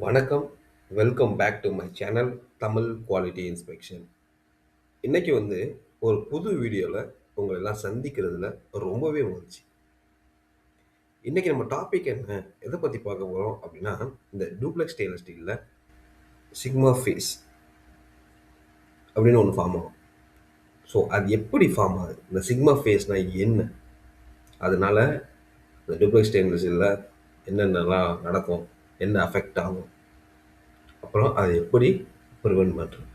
வணக்கம். Welcome back to my channel Tamil quality inspection. இன்னைக்கு ஒரு புது வீடியோல உங்கள எல்லாம் சந்திக்கிறதுல ரொம்பவே மகிழ்ச்சி. இன்னைக்கு நம்ம டாபிக் என்ன? எத பத்தி பார்க்க போறோம் அப்படின்னா, இந்த டூப்ளெக்ஸ் ஸ்டெயின்லெஸ் ஸ்டீல்ல சிக்மா ஃபேஸ் அப்படின்னு ஒண்ணு ஃபார்ம் ஆகும். ஸோ அது எப்படி ஃபார்ம் ஆகுது? இந்த சிக்மா ஃபேஸ்னா என்ன? அதனால இந்த டூப்ளெக்ஸ் ஸ்டெயின்லெஸ் ஸ்டீல்ல என்னென்னலாம் நடக்கும்? என்ன அஃபெக்ட் ஆகும்? அப்புறம் அதை எப்படி ப்ரிவென்ட் பண்றது?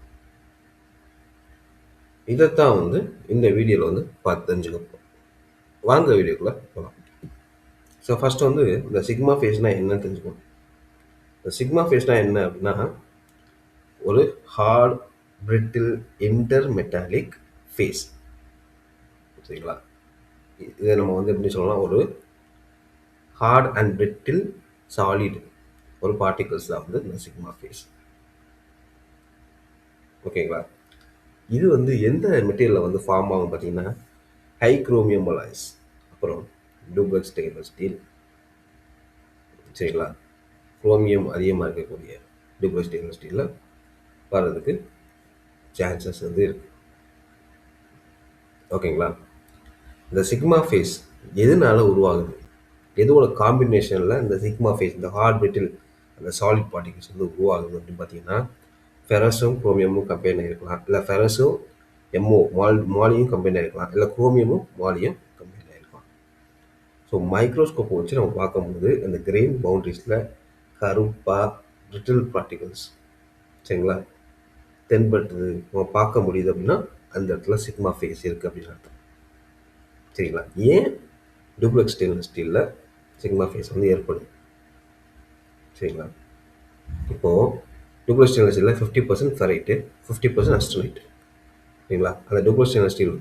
இதைத்தான் இந்த வீடியோவில் பார்த்து தெரிஞ்சுக்க போகிறோம். வாங்க வீடியோக்குள்ளே போகலாம். ஸோ ஃபர்ஸ்ட் இந்த சிக்மா ஃபேஸ்னால் என்னன்னு தெரிஞ்சுக்கணும். இந்த சிக்மா ஃபேஸ்னால் என்ன அப்படின்னா, ஒரு ஹார்ட் பிரிட்டில் இன்டர்மெட்டாலிக் ஃபேஸ். சரிங்களா? இதை நம்ம எப்படி சொல்லலாம், ஒரு ஹார்ட் அண்ட் பிரிட்டில் சாலிட் ஒரு பார்ட்டிகல்ஸ் தான் இந்த சிக்மா ஃபேஸ். ஓகேங்களா? இது எந்த மெட்டீரியலில் ஃபார்ம் ஆகும் பார்த்தீங்கன்னா, ஹை குரோமியம் அலாய்ஸ், அப்புறம் டூப்ளெக்ஸ் ஸ்டெயின்லெஸ் ஸ்டீல். சரிங்களா? குரோமியம் அதிகமாக இருக்கக்கூடிய டூப்ளெக்ஸ் ஸ்டெயின்லெஸ் ஸ்டீலில் வர்றதுக்கு சான்சஸ் இருக்கு. ஓகேங்களா? இந்த சிக்மா ஃபேஸ் எதனால உருவாகுது? எதோட காம்பினேஷனில் இந்த சிக்மா ஃபேஸ், இந்த ஹார்ட் பிரிட்டில் அந்த சாலிட் பார்ட்டிகல்ஸ் உருவாகுது அப்படின்னு பார்த்தீங்கன்னா, ஃபெரஸும் குரோமியமும் கம்பைன் ஆகிருக்கலாம், இல்லை ஃபெரஸும் மாலியும் கம்பைன் ஆகிருக்கலாம், இல்லை குரோமியமும் மாலியும் கம்பைன் ஆகிருக்கலாம். ஸோ மைக்ரோஸ்கோப்பை வச்சு நம்ம பார்க்கும்போது அந்த கிரெயின் பவுண்டரிஸில் கருப்பாக பிரிட்டில் பார்ட்டிகல்ஸ், சரிங்களா, தென்படுறது நம்ம பார்க்க முடியுது அப்படின்னா அந்த இடத்துல சிக்மா ஃபேஸ் இருக்குது அப்படின்னு அர்த்தம். சரிங்களா? ஏன் டூப்ளெக்ஸ் ஸ்டெயின்லெஸ் ஸ்டீலில் சிக்மா ஃபேஸ் ஏற்படுது? சரிங்களா? இப்போது டூப்ளெக்ஸ் ஸ்டெயின்லெஸ் ஸ்டீலில் 50% ஃபெரைட்டு, 50% அஸ்டனைட். சரிங்களா? அந்த duplex stainless steel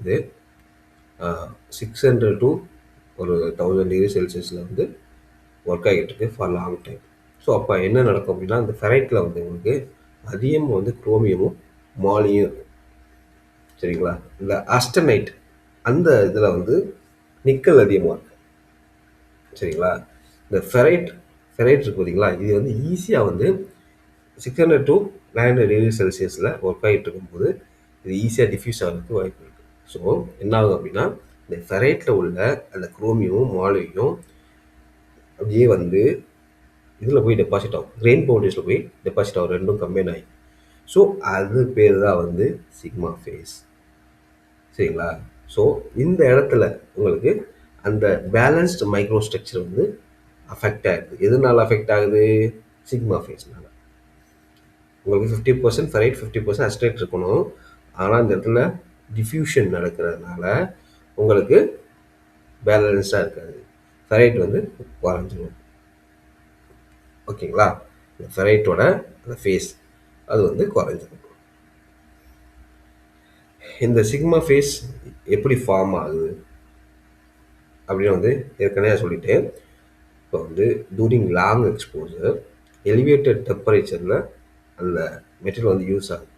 600 to 1000 degree செல்சியஸில் ஒர்க் ஆகிட்டு இருக்கு ஃபார் லாங் டைம். ஸோ அப்போ என்ன நடக்கும் அப்படின்னா, அந்த ஃபெரைட்டில் உங்களுக்கு அதிகமாக குரோமியமும் மாலியும் இருக்கும். சரிங்களா? இந்த அஸ்டனைட் அந்த இதில் நிக்கல் அதிகமாக இருக்கு. சரிங்களா? இந்த ஃபெரைட் இருக்கு பார்த்தீங்களா, இது ஈஸியாக 600 to 900 டிகிரி செல்சியஸில் ஒர்க் ஆகிட்டு இருக்கும்போது இது ஈஸியாக டிஃப்யூஸ் ஆகிறதுக்கு வாய்ப்பு இருக்குது. ஸோ என்ன ஆகும் அப்படின்னா, இந்த ஃபெரைட்டில் உள்ள அந்த குரோமியமும் மாலியும் அப்படியே இதில் போய் டெபாசிட் ஆகும், கிரெயின் பவுண்டரிஸில் போய் டெபாசிட் ஆகும், ரெண்டும் கம்பைன் ஆகி. ஸோ அது பேர் தான் சிக்மா ஃபேஸ். சரிங்களா? ஸோ இந்த இடத்துல உங்களுக்கு அந்த பேலன்ஸ்டு மைக்ரோ ஸ்ட்ரக்சர் அஃபெக்ட் ஆகிடுது. எதனால அஃபெக்ட் ஆகுது? சிக்மா ஃபேஸ்னால. உங்களுக்கு 50% ஃபெரைட், 50% அஸ்டனைட் இருக்கணும். ஆனால் இந்த இடத்துல டிஃப்யூஷன் நடக்கிறதுனால உங்களுக்கு பேலன்ஸாக இருக்காது. ஃபெரைட் குறைஞ்சிடும். ஓகேங்களா? இந்த ஃபெரைட்டோட அந்த ஃபேஸ் அது குறைஞ்சிடும். இந்த சிக்மா ஃபேஸ் எப்படி ஃபார்ம் ஆகுது அப்படின்னு ஏற்கனவே சொல்லிட்டேன். இப்போ டூரிங் லாங் எக்ஸ்போசர், எலிவேட்டட் டெம்பரேச்சரில் அந்த மெட்டீரியல் யூஸ் ஆகுது.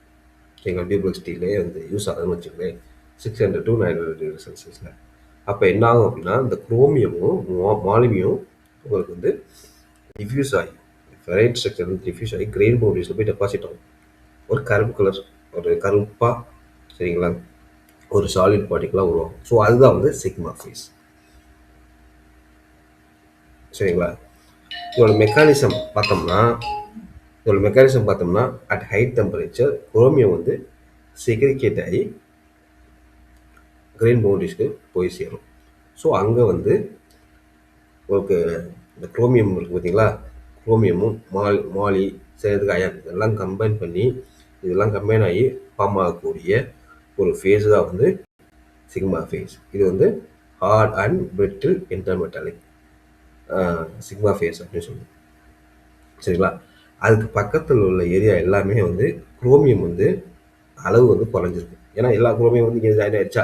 எங்கள் டியூப்ளெக்ஸ் ஸ்டீலே யூஸ் ஆகுதுன்னு வச்சுக்கோங்களேன், 600 to 900 டிகிரி செல்சியஸில். அப்போ என்ன ஆகும் அப்படின்னா, இந்த குரோமியமும் மாலிமியும் உங்களுக்கு டிஃப்யூஸ் ஆகி, ஃபெரைட் ஸ்ட்ரக்சர் டிஃப்யூஸ் ஆகி கிரெயின் பவுண்டரிஸில் போய் டெபாசிட் ஆகும். ஒரு கருப்பு கலர், ஒரு கருப்பாக, சரிங்களா, ஒரு சாலிட் பார்ட்டிகலாக உருவாகும். ஸோ அதுதான் சிக்மா ஃபேஸ். சரிங்களா? இதோட மெக்கானிசம் பார்த்தோம்னா at high temperature chromium segregate ஆகி கிரெயின் பவுண்டரிஸ்க்கு போய் சேரும். ஸோ அங்கே உங்களுக்கு இந்த குரோமியம் இருக்குது பார்த்தீங்களா, குரோமியமும் மாலி சேர்றதுக்கு அயன் இதெல்லாம் கம்பைன் பண்ணி, இதெல்லாம் கம்பைன் ஆகி ஃபார்ம் ஆகக்கூடிய ஒரு ஃபேஸ் தான் சிக்மா ஃபேஸ். இது hard and brittle intermetallic sigma phase அப்படின்னு சொல்லுவோம். சரிங்களா? அதுக்கு பக்கத்தில் உள்ள ஏரியா எல்லாமே குரோமியம் அளவு குறைஞ்சிருக்கும். ஏன்னா எல்லா குரோமியம் இங்கே ஜாயின் ஆயிடுச்சா.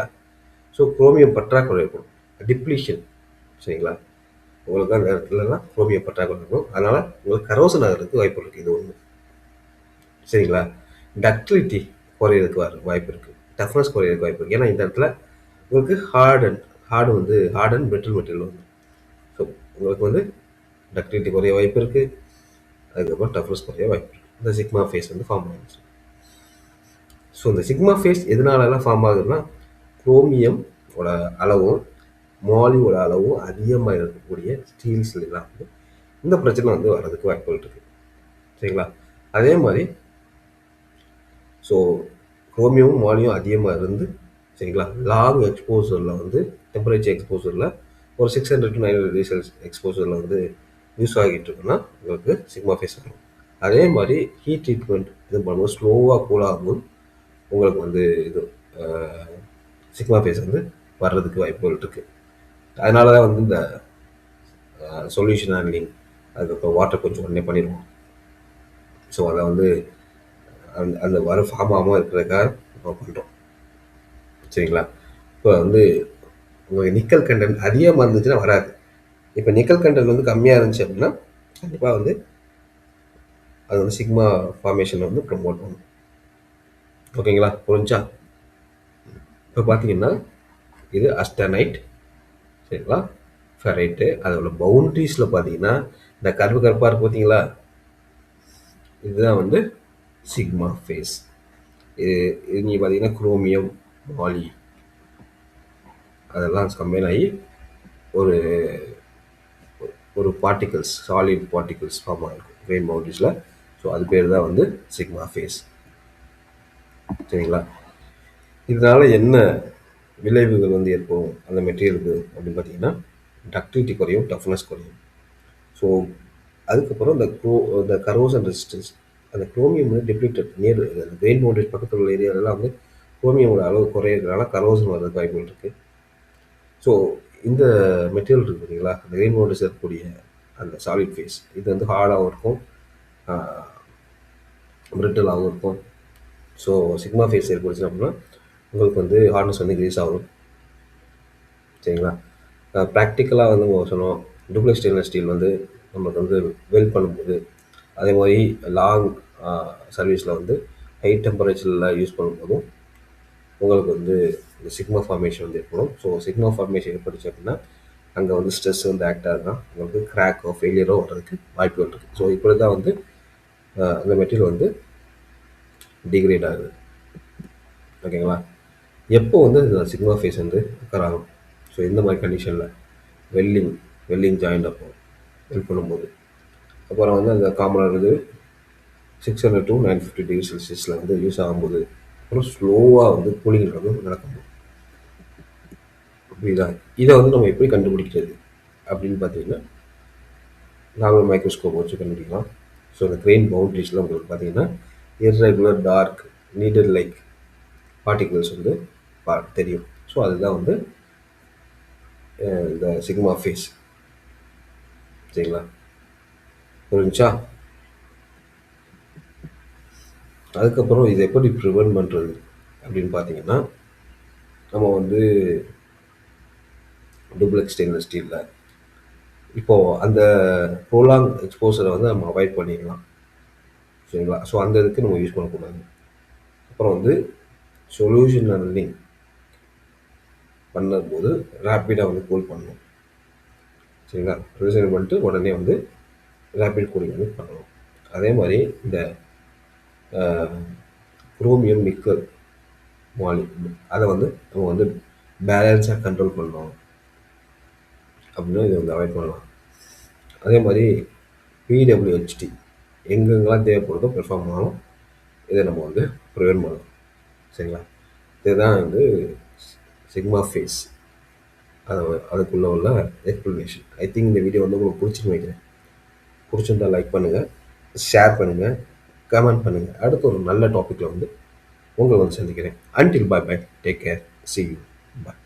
ஸோ குரோமியம் பற்றாக்குறை இருக்கும், டிப்ளீஷன். சரிங்களா? உங்களுக்கு அந்த இடத்துலலாம் குரோமியம் பற்றாக்குறை இருக்கும். அதனால் உங்களுக்கு கரோசன் ஆகிறதுக்கு வாய்ப்பு இருக்குது. இது ஒன்று. சரிங்களா? டக்டிலிட்டி குறையிறதுக்கு வாய்ப்பு இருக்குது, டஃப்னஸ் குறையிறதுக்கு வாய்ப்பு இருக்குது. ஏன்னா இந்த இடத்துல உங்களுக்கு hard and brittle material so உங்களுக்கு டக்டிலிட்டி குறைய வாய்ப்பு இருக்குது. அதுக்கப்புறம் டஃப்னஸ் குறைய வாய்ப்பு இருக்குது. இந்த சிக்மா ஃபேஸ் வந்து ஃபார்ம் ஆகிடுச்சு. ஸோ இந்த சிக்மா ஃபேஸ் எதனாலலாம் ஃபார்ம் ஆகுதுன்னா, குரோமியமோட அளவும் மாலியோட அளவும் அதிகமாக இருக்கக்கூடிய ஸ்டீல்ஸ்லாம் வந்து இந்த பிரச்சனை வந்து வர்றதுக்கு வாய்ப்புகள் இருக்குது. சரிங்களா? அதே மாதிரி ஸோ குரோமியமும் மாலியும் அதிகமாக இருந்து, சரிங்களா, லாங் எக்ஸ்போசரில் வந்து டெம்பரேச்சர் எக்ஸ்போசரில் ஒரு 600 to 900 டிகிரி செல்சியஸ் எக்ஸ்போசரில் வந்து யூஸ் ஆகிட்டு இருக்குன்னா உங்களுக்கு சிக்மா ஃபேஸ் வரும். அதே மாதிரி ஹீட் ட்ரீட்மெண்ட் இது பண்ணும்போது ஸ்லோவாக கூலாகும்போது உங்களுக்கு வந்து இது சிக்மா ஃபேஸ் வந்து வர்றதுக்கு வாய்ப்புகள் இருக்குது. அதனால தான் வந்து இந்த சொல்யூஷன் ஹேண்ட்லிங், அதுக்கப்புறம் வாட்டர் கொஞ்சம் உடனே பண்ணிடுவோம். ஸோ அதை வந்து அந்த வர ஃபார்ம் ஆகாமல் இருக்கிறதுக்காக நம்ம பண்ணுறோம். சரிங்களா? இப்போ வந்து உங்களுக்கு நிக்கல் கண்டென்ட் அதிகமாக இருந்துச்சுன்னா வராது. இப்போ நிக்கல் கண்டென்ட் வந்து கம்மியாக இருந்துச்சு அப்படின்னா கண்டிப்பாக வந்து அது வந்து சிக்மா ஃபார்மேஷனை வந்து ப்ரொமோட் பண்ணும். ஓகேங்களா? புரிஞ்சா? இப்போ பார்த்தீங்கன்னா இது அஸ்டனைட், சரிங்களா, ஃபெரைட்டு. அதோட பவுண்ட்ரிஸில் பார்த்தீங்கன்னா இந்த கருப்பு கருப்பாக இருக்குது பார்த்தீங்களா, இதுதான் வந்து சிக்மா ஃபேஸ். இது நீங்கள் பார்த்தீங்கன்னா குரோமியம், மாலி அதெல்லாம் கம்பைன் ஆகி ஒரு ஒரு பார்ட்டிகல்ஸ், சாலிட் பார்ட்டிகல்ஸ் ஃபார்ம் ஆகிருக்கும் கிரெயின் பவுண்டரிஸில். ஸோ அது பேர் தான் வந்து சிக்மா ஃபேஸ். சரிங்களா? இதனால் என்ன விளைவுகள் வந்து ஏற்படும் அந்த மெட்டீரியலுக்கு அப்படின்னு பார்த்தீங்கன்னா, டக்டிலிட்டி குறையும், டஃப்னஸ் குறையும். ஸோ அதுக்கப்புறம் இந்த கரோசன் ரெசிஸ்டன்ஸ், அந்த குரோமியம் வந்து டெப்ளிட்டட் நியர் அந்த கிரெயின் பவுண்டரிஸ் பக்கத்தில் உள்ள ஏரியாலெலாம் வந்து குரோமியமோட அளவு குறையிறதுனால கரோசன் வர்றதுக்கு வாய்ப்புகள் இருக்குது. ஸோ இந்த மெட்டீரியல் இருக்குது பார்த்தீங்களா, அந்த கிரெயின் பவுண்டரிஸ் இருக்கக்கூடிய அந்த சாலிட் ஃபேஸ், இது வந்து ஹார்டாகவும் இருக்கும், பிரிட்டலாகவும் இருக்கும். ஸோ சிக்மா ஃபேஸ் ஏற்படுச்சு அப்படின்னா உங்களுக்கு வந்து ஹார்ட்னஸ் வந்து இன்க்ரீஸ் ஆகும். சரிங்களா? ப்ராக்டிக்கலாக வந்து சொன்னோம், டூப்ளெக்ஸ் ஸ்டெயின்லெஸ் ஸ்டீல் வந்து நமக்கு வந்து வெல்ட் பண்ணும்போது, அதே மாதிரி லாங் சர்வீஸில் வந்து ஹை டெம்பரேச்சரில் யூஸ் பண்ணும்போதும் உங்களுக்கு வந்து இந்த சிக்மா ஃபார்மேஷன் வந்து ஏற்படும். ஸோ சிக்மா ஃபார்மேஷன் ஏற்பட்டுச்சு அப்படின்னா அங்கே வந்து ஸ்ட்ரெஸ் வந்து ஆக்ட் ஆகுதுன்னா உங்களுக்கு கிராக்கோ ஃபெயிலியரோ வர்றதுக்கு வாய்ப்புகள் இருக்குது. ஸோ இப்படி தான் வந்து அந்த மெட்டீரியல் வந்து டிகிரேட் ஆகுது. ஓகேங்களா? எப்போ வந்து இந்த சிக்மா ஃபேஸ் வந்து occur ஆகும்? ஸோ இந்த மாதிரி கண்டிஷனில் வெல்லிங் ஜாயிண்ட் அப்போ வெல்ட் பண்ணும்போது, அப்புறம் வந்து அந்த காமனாக வந்து 600 to 950 டிகிரி செல்சியஸில் வந்து யூஸ் ஆகும்போது, அப்புறம் ஸ்லோவாக வந்து கூலிங் நடக்கும். புரியுதா? இதை வந்து நம்ம எப்படி கண்டுபிடிக்கிறது அப்படின்னு பார்த்தீங்கன்னா, நார்மல் மைக்ரோஸ்கோப் வச்சு கண்டுபிடிக்கலாம். ஸோ இந்த கிரெயின் பவுண்டரிஸில் உங்களுக்கு பார்த்தீங்கன்னா irregular dark needle like particles வந்து தெரியும். ஸோ அதுதான் வந்து இந்த சிக்மா ஃபேஸ். சரிங்களா? புரிஞ்சா? அதுக்கப்புறம் இதை எப்படி ப்ரிவென்ட் பண்ணுறது அப்படின்னு பார்த்தீங்கன்னா, நம்ம வந்து டூப்ளெக்ஸ் ஸ்டெயின்லெஸ் ஸ்டீலில் இப்போது அந்த ப்ரோலாங் எக்ஸ்போசரை வந்து நம்ம அவாய்ட் பண்ணிடலாம். சரிங்களா? ஸோ அந்த இதுக்கு நம்ம யூஸ் பண்ணக்கூடாது. அப்புறம் வந்து சொல்யூஷன் ஹேண்ட்லிங் பண்ணும்போது ரேப்பிடாக வந்து கூல் பண்ணணும். சரிங்களா? ரிசைன் பண்ணிட்டு உடனே வந்து ரேப்பிட் கூலிங் வந்து பண்ணணும். அதே மாதிரி இந்த குரோமியம், நிக்கல், மாலி அதை வந்து நம்ம வந்து பேலன்ஸாக கண்ட்ரோல் பண்ணணும் அப்படின்னு இதை வந்து அவாய்ட் பண்ணலாம். அதே மாதிரி பிடபிள்யூஹெச்டி எங்கெங்கெல்லாம் தேவைப்படுதோ பெர்ஃபார்ம் ஆகணும், இதை நம்ம வந்து ப்ரிவென்ட் பண்ணலாம். சரிங்களா? இதுதான் வந்து சிக்மா ஃபேஸ் அதுக்குள்ளே உள்ள எக்ஸ்ப்ளனேஷன். ஐ திங்க் இந்த வீடியோ வந்து உங்களுக்கு பிடிச்சின்னு வைக்கிறேன். பிடிச்சிருந்தால் லைக் பண்ணுங்கள், ஷேர் பண்ணுங்கள், கமெண்ட் பண்ணுங்கள். அடுத்த ஒரு நல்ல டாப்பிக்கில் வந்து உங்களை வந்து சந்திக்கிறேன். Until bye bye, take care, see you, bye.